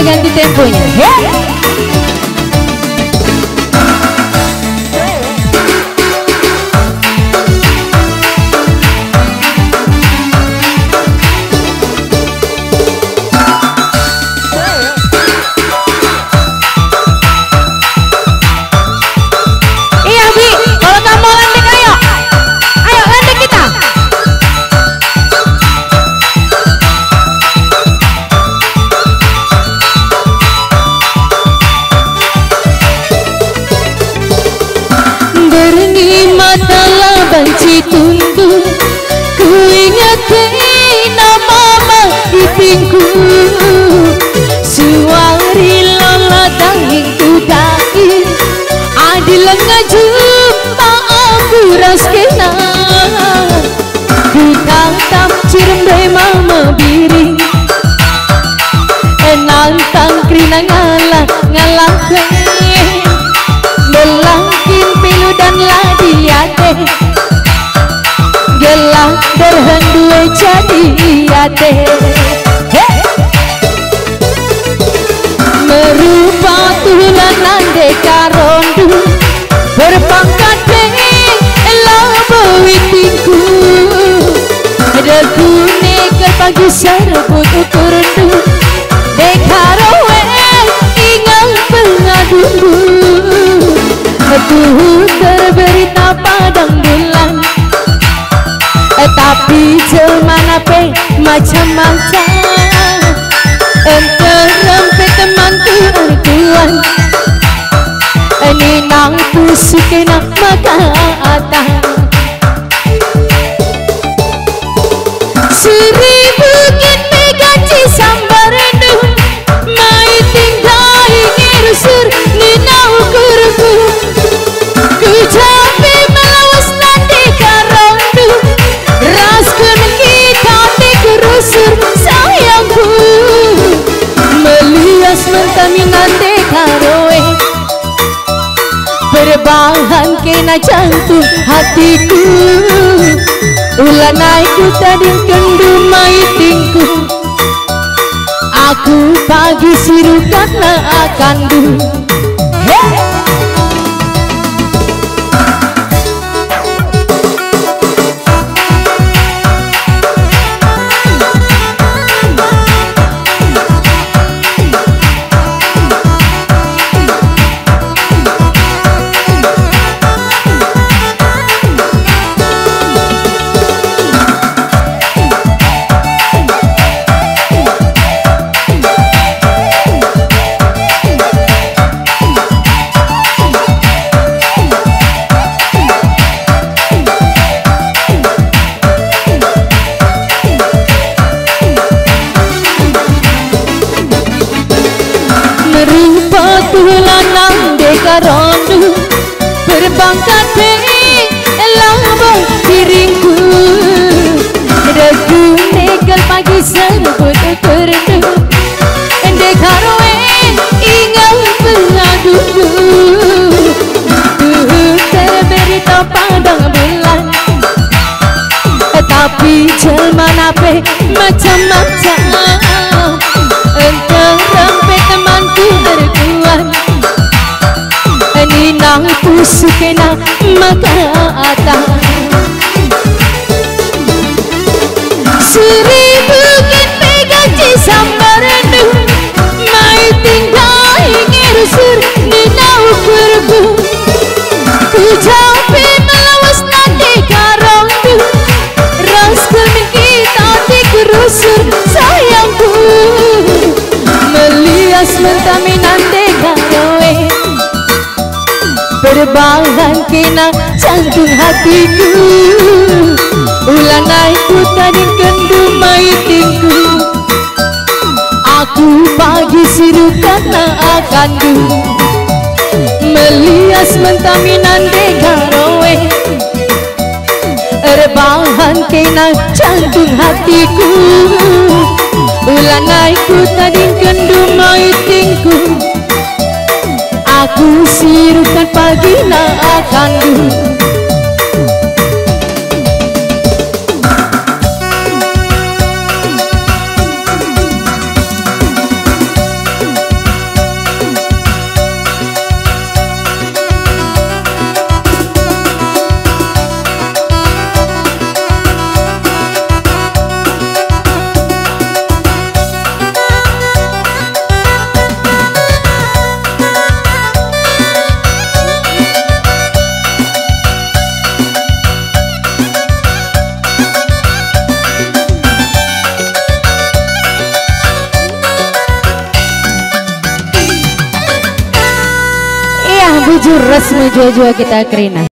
ganti temponya. Banci tunggu ku ingat nama ipingku suari lola danging ku dain adil ngajumpa aku raskena ku tatap cirembe mama biring enantang krina ngalah melangkin pilu dan ladiate gelah derhen dua jadi ate merupa tulanan deka rondu berpangkat elabo witingku degune pagi serbut ukurdu deka rowe ingat pengadundu tuh terberita padang bulan tapi jelmana pe macam-macam enterempe teman tuan ini nang pusuke nak makata seribu kin megaci sambar rendu mai tinggal ngirusur nina ukurku ku jabe melawas nanti karondu raskan kita dikurusur sayangku melias mentaminan dekaroe berbahan kena jantung hatiku ulanai ku tadi kendu maitingku aku pagi siru karena akan du tulanang deka rondu berbangkat elambang piringku degu negal pagi serbut ukurdu deka rowe ingat pengadudu terberita padang bulan tapi jelmana pe macam-macam enterempe temanku berkuat ninang pusukena makata seribu kin pegaci sambar rendu mai tinggal ngirusur nina ukurku ku jabe melawas nanti karondu raskan kita dikurusur sayangku melias mentaminan dekaroe berbahan kena jantung hatiku ulanai ku tadi kendu maitingku aku pagi siru karena akan du melias mentaminan dekaroe berbahan kena jantung hatiku ulanai ku tadi kendu maitingku aku sirukan pagi nak akan du baju resmi Jojo kita Krina.